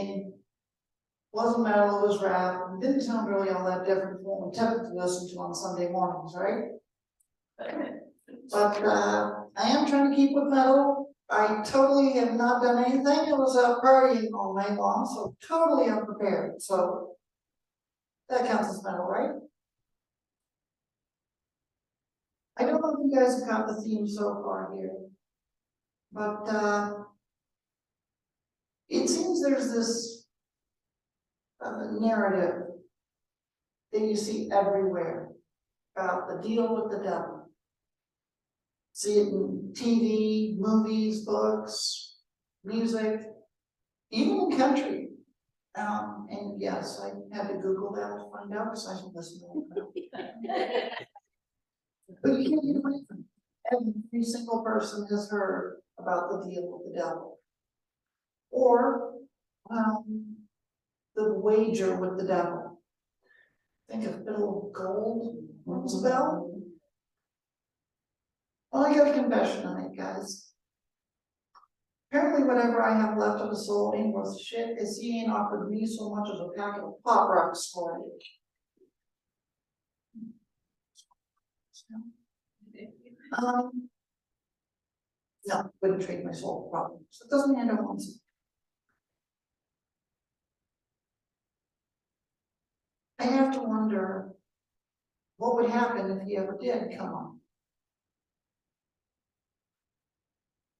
speaking, wasn't metal, it was rap, and didn't sound really all that different from what we typically listen to on Sunday mornings, right? But I am trying to keep with metal. I totally have not done anything. I was out partying all night long, so totally unprepared. So that counts as metal, right? I don't know if you guys have got the theme so far here, but it seems there's this narrative that you see everywhere about the deal with the devil. See it in TV, movies, books, music, even in country. And yes, I had to Google that to find out because I should listen to it. But you can't get away from it. Every single person has heard about the deal with the devil. Or the wager with the devil. Think of Fiddle of Gold, rings a bell? Well, I got a confession to make, guys. Apparently, whatever I have left of a soul ain't worth shit, is he ain't offered me so much as a packet of pop rocks for it. No, wouldn't trade my soul for problems. It doesn't mean I don't want to. I have to wonder what would happen if he ever did come on.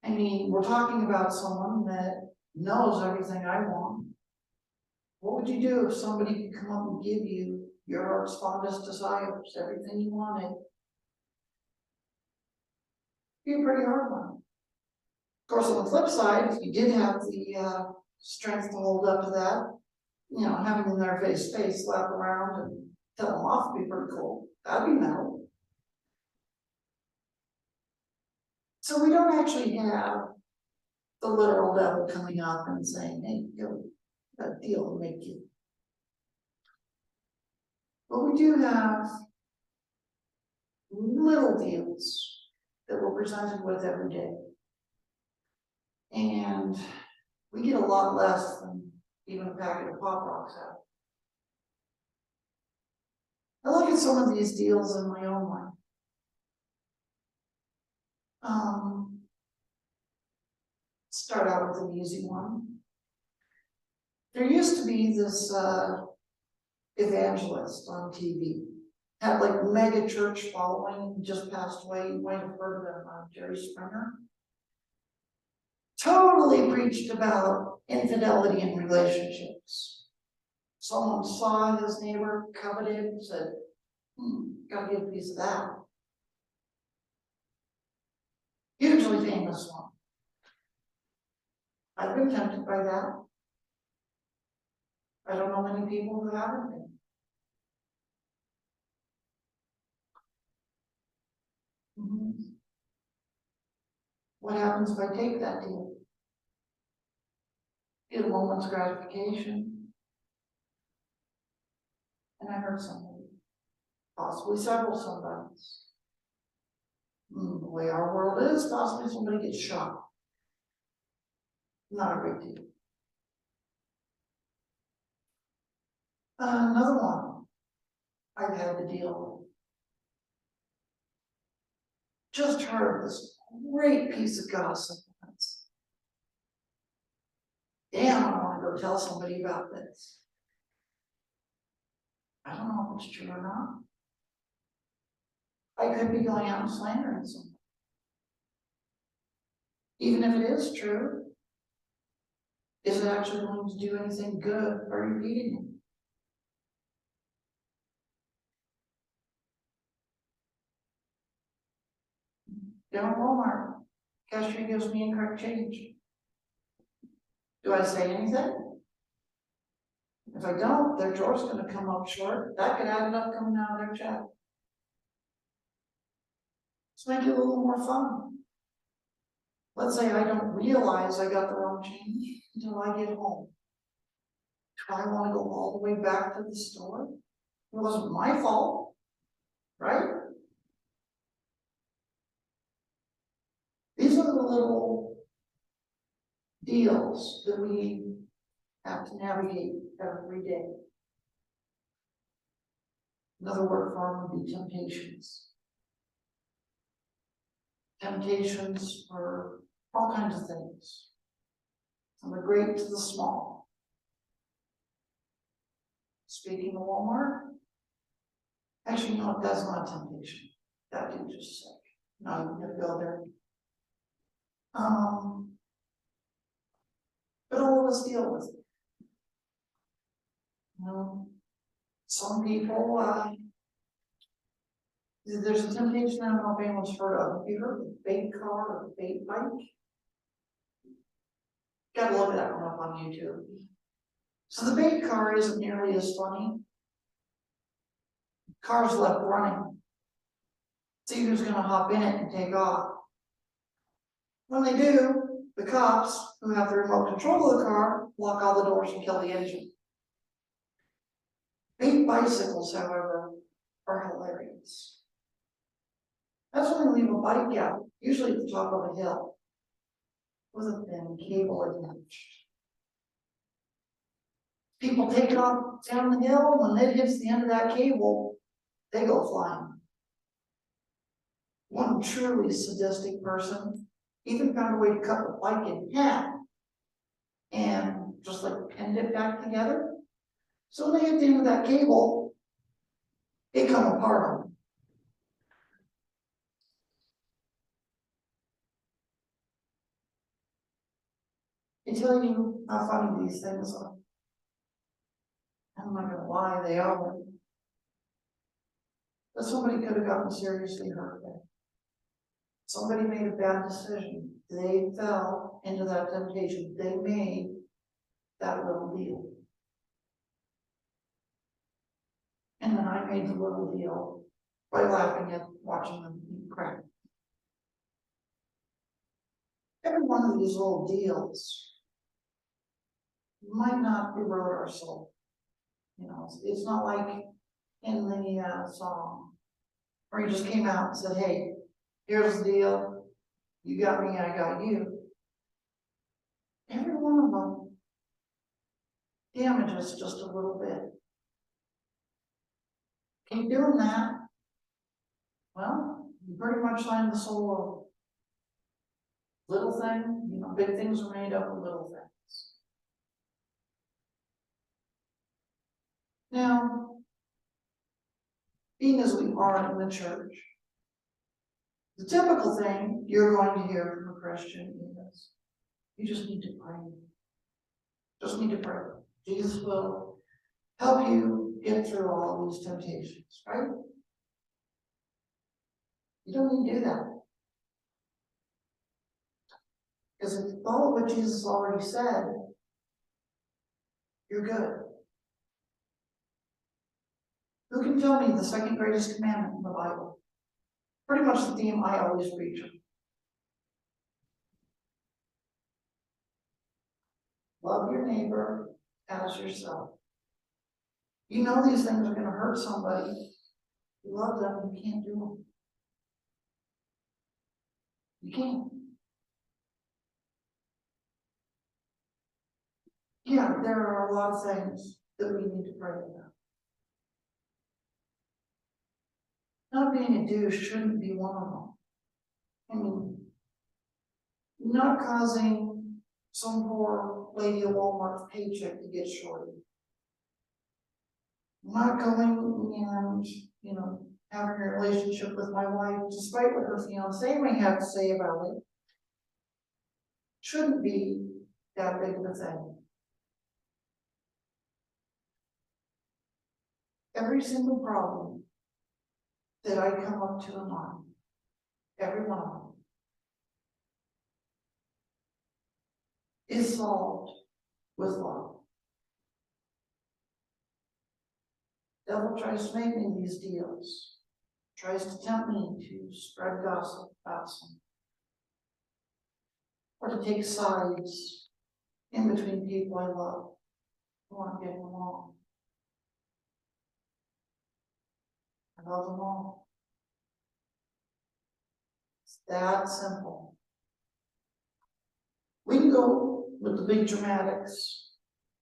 I mean, we're talking about someone that knows everything I want. What would you do if somebody could come up and give you your heart's fondest desires, everything you wanted? Be a pretty hard one. Of course, on the flip side, if you did have the strength to hold up to that, you know, having them there face to face, slap around and tell them off would be pretty cool. That'd be metal. So we don't actually have the literal devil coming up and saying, hey, go, that deal will make you. But we do have little deals that we're presented with every day. And we get a lot less than even a packet of pop rocks have. I look at some of these deals in my own life. Start out with an easy one. There used to be this evangelist on TV, had like mega church following, just passed away. You might have heard of him, Jerry Springer. Totally preached about infidelity in relationships. Someone saw his neighbor coveted and said, gotta get a piece of that. Hugely famous one. I've been tempted by that. I don't know many people who haven't been. What happens if I take that deal? Get a moment's gratification. And I hurt somebody. Possibly several somebodies. The way our world is, possibly somebody gets shot. Not a big deal. Another one I've had to deal with. Just heard this great piece of gossip. Damn, I want to go tell somebody about this. I don't know if it's true or not. I could be going out and slandering someone. Even if it is true, is it actually going to do anything good by repeating it? Down at Walmart, cashier gives me incorrect change. Do I say anything? If I don't, their drawer's going to come up short. That could add it up coming out of their check. Let's make it a little more fun. Let's say I don't realize I got the wrong change until I get home. Do I want to go all the way back to the store? It wasn't my fault, right? These are the little deals that we have to navigate every day. Another word for them would be temptations. Temptations for all kinds of things, from the great to the small. Speaking of Walmart, actually, no, that's not a temptation. That dude just sick. Not even gonna go there. But all of us deal with it. You know, some people, there's a temptation I don't know if anyone's heard of. Have you heard of the bait car or the bait bike? Gotta look that one up on YouTube. So the bait car isn't nearly as funny. Car's left running. See who's gonna hop in it and take off. When they do, the cops, who have the remote control of the car, lock all the doors and kill the engine. Bait bicycles, however, are hilarious. That's when they leave a bike out, usually at the top of a hill, with a thin cable attached. People take it off down the hill, when it hits the end of that cable, they go flying. One truly sadistic person even found a way to cut the bike in half and just like pinned it back together. So when they hit the end of that cable, it come apart on them. I tell you how funny these things are. I'm not gonna lie, they are. But somebody could have gotten seriously hurt there. Somebody made a bad decision. They fell into that temptation. They made that little deal. And then I made the little deal by laughing at watching them eat crap. Every one of these little deals might not erode our soul. You know, it's not like in the song where he just came out and said, hey, here's the deal. You got me, I got you. Every one of them damages just a little bit. Keep doing that. Well, you pretty much signed the soul of little thing. You know, big things are made up of little things. Now, being as we are in the church, the typical thing you're going to hear from a Christian is, you just need to pray. Just need to pray. Jesus will help you get through all these temptations, right? You don't need to do that. Because if you follow what Jesus already said, you're good. Who can tell me the second greatest commandment in the Bible? Pretty much the theme I always preach. Love your neighbor as yourself. You know these things are going to hurt somebody. You love them, you can't do them. You can't. Yeah, there are a lot of things that we need to pray about. Not being a douche shouldn't be one of them. I mean, not causing some poor lady at Walmart's paycheck to get shorted. Not going and, you know, having a relationship with my wife, despite what her fiance may have to say about it, shouldn't be that big of a thing. Every single problem that I come up to in life, every one of them, is solved with love. Devil tries to make me these deals, tries to tempt me to spread gossip about some, or to take sides in between people I love who aren't getting along. I love them all. It's that simple. We can go with the big dramatics,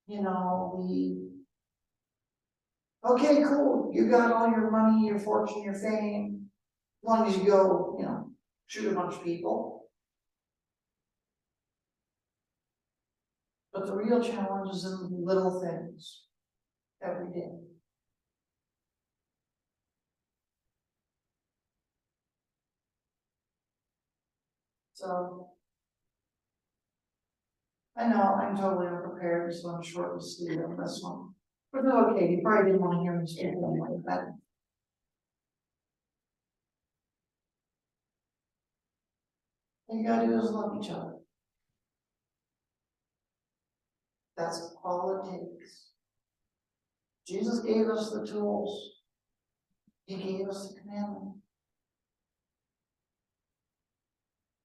you know, okay, cool, you got all your money, your fortune, your fame, as long as you go, you know, shoot a bunch of people. But the real challenge is in the little things every day. So I know I'm totally unprepared, so I'm short and sweet on this one. But it's okay, you probably didn't want to hear me speak anyway, but all you gotta do is love each other. That's all it takes. Jesus gave us the tools. He gave us the commandment.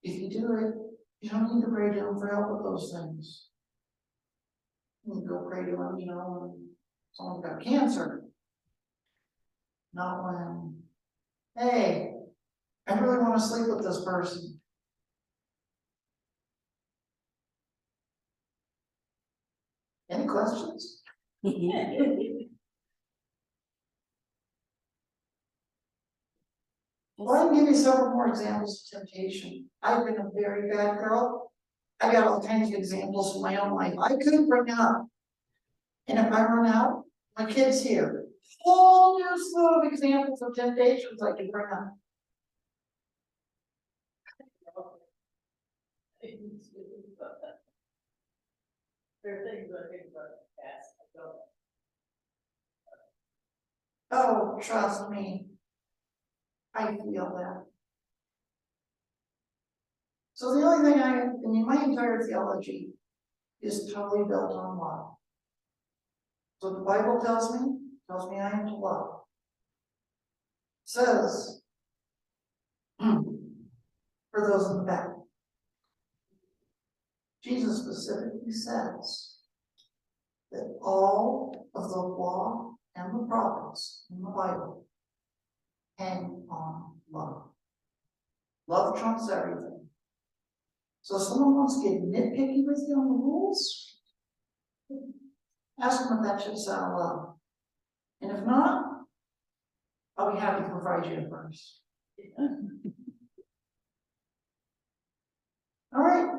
If you do it, you don't need to pray to him for help with those things. You can go pray to him, you know, when someone's got cancer. Not when, hey, I really want to sleep with this person. Any questions? Well, I can give you several more examples of temptation. I've been a very bad girl. I got all kinds of examples in my own life. I could bring up. And if I run out, my kid's here. Whole new slew of examples of temptations I can bring up. There are things I think about the past, I don't. Oh, trust me. I feel that. So the only thing my entire theology is totally built on love. So the Bible tells me I am to love. It says, for those in the back, Jesus specifically says that all of the law and the prophets in the Bible hang on love. Love trumps everything. So if someone wants to get nitpicky with you on the rules, ask them if that should sound love. And if not, I'll be happy to provide you a verse. All right.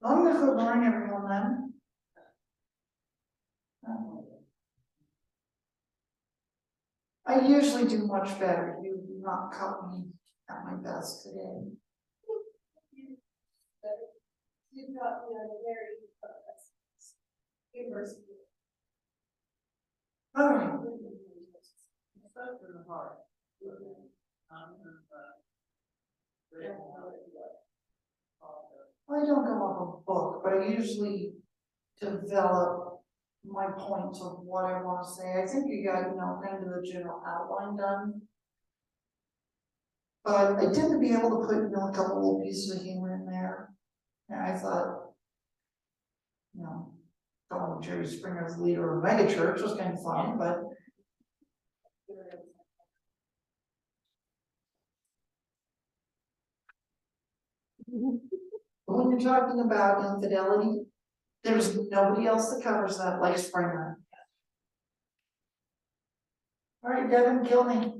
I'm going to quit boring everyone then. I usually do much better. You do not cut me at my best today. You got me on a very humorous. All right. Stuff in the heart. I don't go off a book, but I usually develop my points of what I want to say. I think you got, you know, kind of the general outline done. But I tend to be able to put, you know, a couple little pieces of humor in there. And I thought, you know, calling Jerry Springer the leader of a mega church was kind of fun, but when you're talking about infidelity, there's nobody else that covers that like Springer. All right, Devin, kill me.